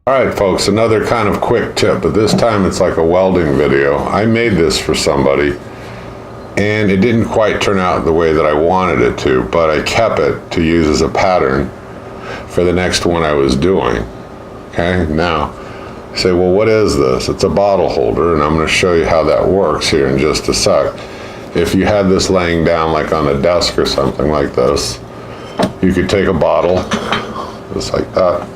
Alright folks, another kind of quick tip, but this time it's like a welding video. I made this for somebody and it didn't quite turn out the way that I wanted it to, but I kept it to use as a pattern for the next one I was doing. Okay, now you say, well, what is this? It's a bottle holder, and I'm going to show you how that works here in just a sec. If you had this laying down like on a desk or something like this, you could take a bottle just like that,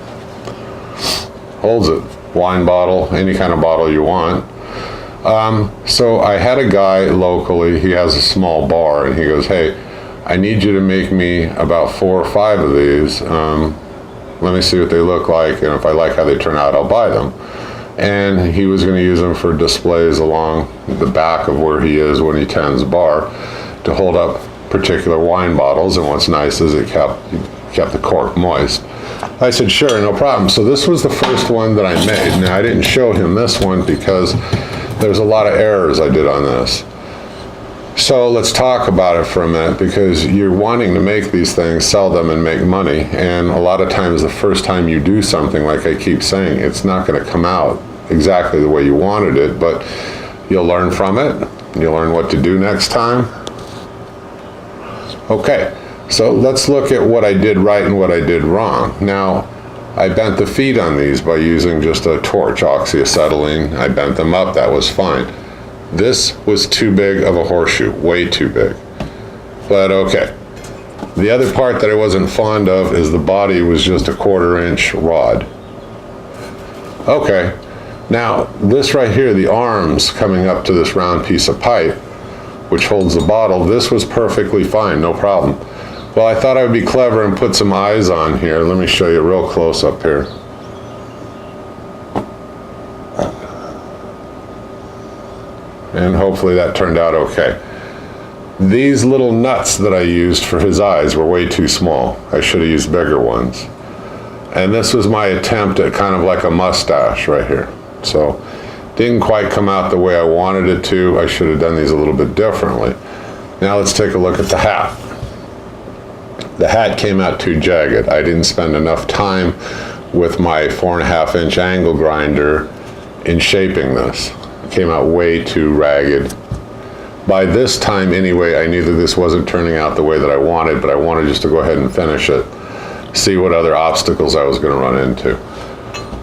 holds it, wine bottle, any kind of bottle you want. So I had a guy locally, he has a small bar, and he goes, hey, I need you to make me about 4 or 5 of these. Let me see what they look like, and if I like how they turn out, I'll buy them. And he was going to use them for displays along the back of where he is when he tends bar to hold up particular wine bottles, and what's nice is it kept the cork moist. I said, sure, no problem. So this was the first one that I made. Now, I didn't show him this one because there's a lot of errors I did on this. So let's talk about it for a minute, because you're wanting to make these things, sell them, and make money. And a lot of times the first time you do something, like I keep saying, it's not going to come out exactly the way you wanted it, but you'll learn from it. You'll learn what to do next time. Okay, so let's look at what I did right and what I did wrong. Now, I bent the feet on these by using just a torch, oxyacetylene. I bent them up, that was fine. This was too big of a horseshoe, way too big. But okay. The other part that I wasn't fond of is the body was just a 1/4 inch rod. Okay, now this right here, the arms coming up to this round piece of pipe, which holds the bottle, this was perfectly fine, no problem. Well, I thought I would be clever and put some eyes on here. Let me show you real close up here. And hopefully that turned out okay. These little nuts that I used for his eyes were way too small. I should have used bigger ones. And this was my attempt at kind of like a mustache right here. So, didn't quite come out the way I wanted it to. I should have done these a little bit differently. Now let's take a look at the hat. The hat came out too jagged. I didn't spend enough time with my 4.5 inch angle grinder in shaping this. It came out way too ragged. By this time anyway, I knew that this wasn't turning out the way that I wanted, but I wanted just to go ahead and finish it, see what other obstacles I was going to run into.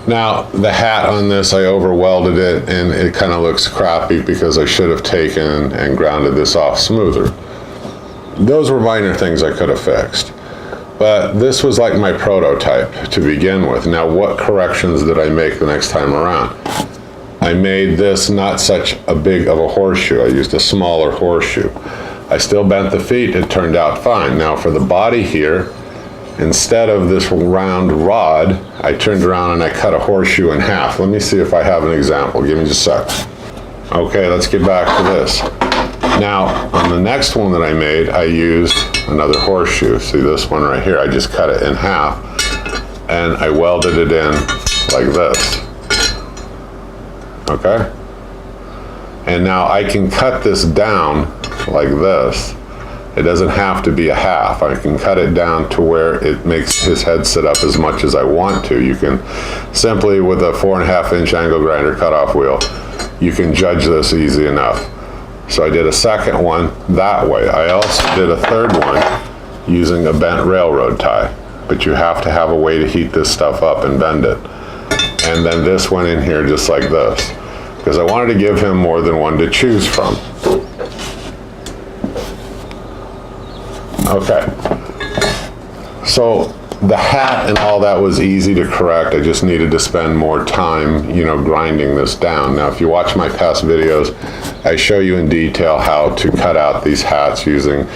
Now, the hat on this, I over welded it, and it kind of looks crappy because I should have taken and grounded this off smoother. Those were minor things I could have fixed. But this was like my prototype to begin with. Now, what corrections did I make the next time around? I made this not such a big of a horseshoe. I used a smaller horseshoe. I still bent the feet. It turned out fine. Now, for the body here, instead of this round rod, I turned around and I cut a horseshoe in half. Let me see if I have an example. Give me just a sec. Okay, let's get back to this. Now, on the next one that I made, I used another horseshoe. See this one right here? I just cut it in half and I welded it in like this. Okay? And now I can cut this down like this. It doesn't have to be a half. I can cut it down to where it makes his head sit up as much as I want to. You can simply, with a 4.5 inch angle grinder cutoff wheel, you can judge this easy enough. So I did a second one that way. I also did a third one using a bent railroad tie, but you have to have a way to heat this stuff up and bend it. And then this went in here just like this, because I wanted to give him more than one to choose from. Okay, so the hat and all that was easy to correct. I just needed to spend more time, grinding this down. Now, if you watch my past videos, I show you in detail how to cut out these hats using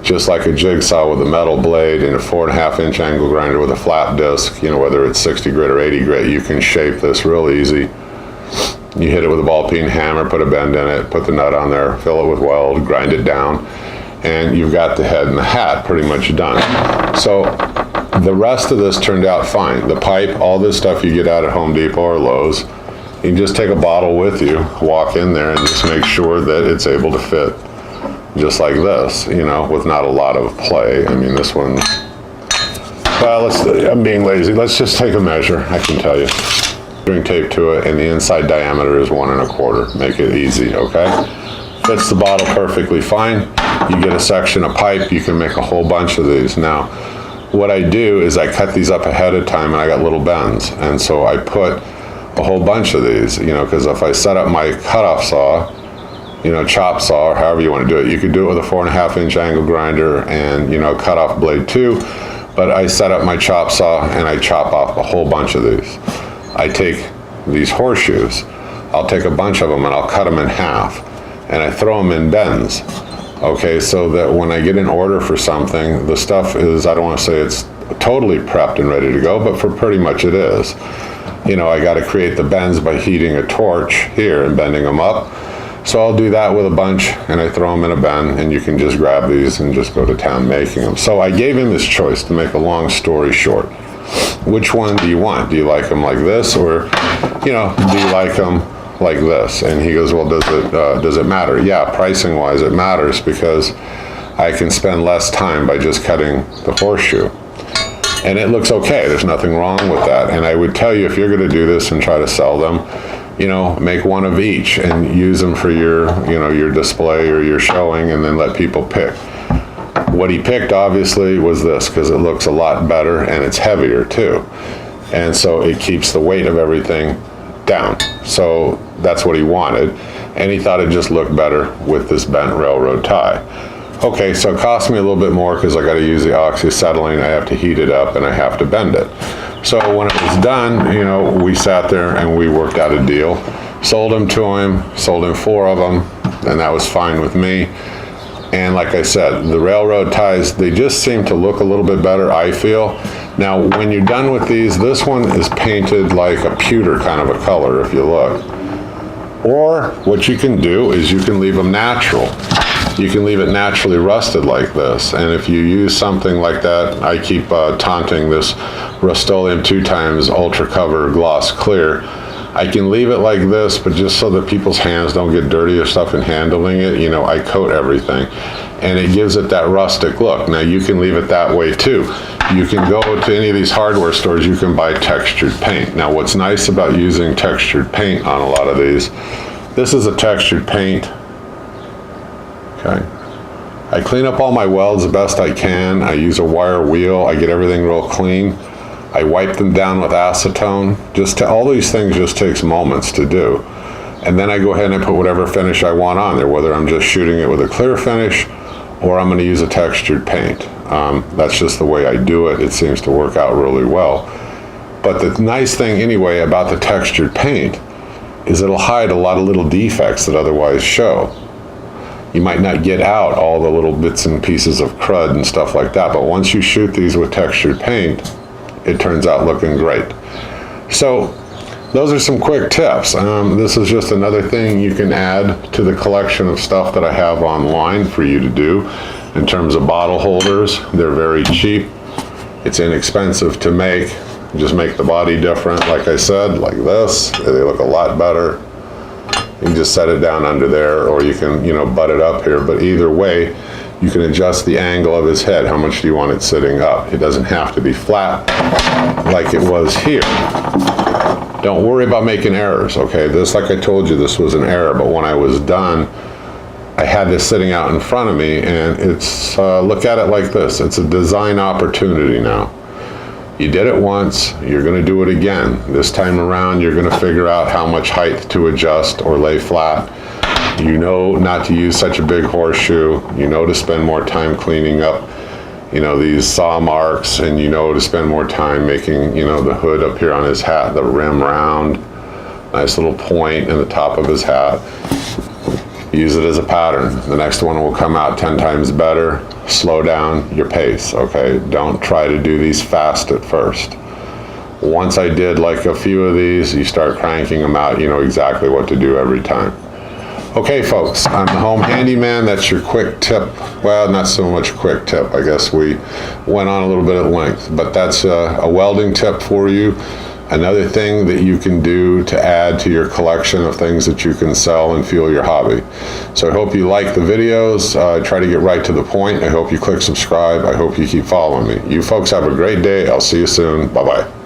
just like a jigsaw with a metal blade and a 4.5 inch angle grinder with a flat disc. Whether it's 60 grit or 80 grit, you can shape this real easy. You hit it with a ball peen hammer, put a bend in it, put the nut on there, fill it with weld, grind it down, and you've got the head and the hat pretty much done. So the rest of this turned out fine. The pipe, all this stuff you get out at Home Depot or Lowe's, you can just take a bottle with you, walk in there, and just make sure that it's able to fit just like this, with not a lot of play. I mean, this one, well, I'm being lazy. Let's just take a measure, I can tell you. measuring tape to it, and the inside diameter is 1 1/4. Make it easy, okay? Fits the bottle perfectly fine. You get a section of pipe, you can make a whole bunch of these. Now, what I do is I cut these up ahead of time, and I got little bends, and so I put a whole bunch of these, you know, because if I set up my cutoff saw, you know, chop saw, or however you want to do it, you could do it with a 4.5 inch angle grinder and, you know, cut off blade 2, but I set up my chop saw and I chop off a whole bunch of these. I take these horseshoes, I'll take a bunch of them and I'll cut them in half, and I throw them in bends, okay, so that when I get an order for something, the stuff is, I don't want to say it's totally prepped and ready to go, but for pretty much it is. You know, I got to create the bends by heating a torch here and bending them up. So I'll do that with a bunch, and I throw them in a bend, and you can just grab these and just go to town making them. So I gave him his choice, to make a long story short. Which one do you want? Do you like them like this, or, you know, do you like them like this? And he goes, well, does it matter? Yeah, pricing wise it matters, because I can spend less time by just cutting the horseshoe. And it looks okay, there's nothing wrong with that. And I would tell you, if you're gonna do this and try to sell them, you know, make one of each and use them for your, you know, your display or your showing, and then let people pick. What he picked obviously was this, because it looks a lot better and it's heavier too. And so it keeps the weight of everything down. So that's what he wanted. And he thought it just looked better with this bent railroad tie. Okay, so it cost me a little bit more because I got to use the oxyacetylene, I have to heat it up, and I have to bend it. So when it was done, you know, we sat there and we worked out a deal. Sold them to him, sold him 4 of them, and that was fine with me. And like I said, the railroad ties, they just seem to look a little bit better, I feel. Now, when you're done with these, this one is painted like a pewter kind of a color, if you look. Or what you can do is you can leave them natural. You can leave it naturally rusted like this, and if you use something like that, I keep taunting this Rust-Oleum 2x Ultra Cover Gloss Clear. I can leave it like this, but just so that people's hands don't get dirty or stuff in handling it, you know, I coat everything, and it gives it that rustic look. Now you can leave it that way too. You can go to any of these hardware stores, you can buy textured paint. Now what's nice about using textured paint on a lot of these, this is a textured paint. Okay. I clean up all my welds the best I can. I use a wire wheel. I get everything real clean. I wipe them down with acetone. All these things just takes moments to do. And then I go ahead and I put whatever finish I want on there, whether I'm just shooting it with a clear finish or I'm going to use a textured paint. That's just the way I do it. It seems to work out really well. But the nice thing anyway about the textured paint is it'll hide a lot of little defects that otherwise show. You might not get out all the little bits and pieces of crud and stuff like that, but once you shoot these with textured paint, it turns out looking great. So those are some quick tips. This is just another thing you can add to the collection of stuff that I have online for you to do. In terms of bottle holders, they're very cheap. It's inexpensive to make. Just make the body different, like I said, like this. They look a lot better. You can just set it down under there, or you can, you know, butt it up here. But either way, you can adjust the angle of his head. How much do you want it sitting up? It doesn't have to be flat like it was here. Don't worry about making errors, okay? This, like I told you, this was an error, but when I was done, I had this sitting out in front of me, and it's, look at it like this. It's a design opportunity now. You did it once, you're gonna do it again. This time around, you're gonna figure out how much height to adjust or lay flat. You know not to use such a big horseshoe. You know to spend more time cleaning up, you know, these saw marks, and you know to spend more time making, you know, the hood up here on his hat, the rim round, nice little point in the top of his hat. Use it as a pattern. The next one will come out 10 times better. Slow down your pace, okay? Don't try to do these fast at first. Once I did like a few of these, you start cranking them out, you know exactly what to do every time. Okay, folks, I'm the home handyman. That's your quick tip. Well, not so much quick tip. I guess we went on a little bit at length, but that's a welding tip for you. Another thing that you can do to add to your collection of things that you can sell and fuel your hobby. So I hope you like the videos. Try to get right to the point. I hope you click subscribe. I hope you keep following me. You folks have a great day. I'll see you soon. Bye-bye.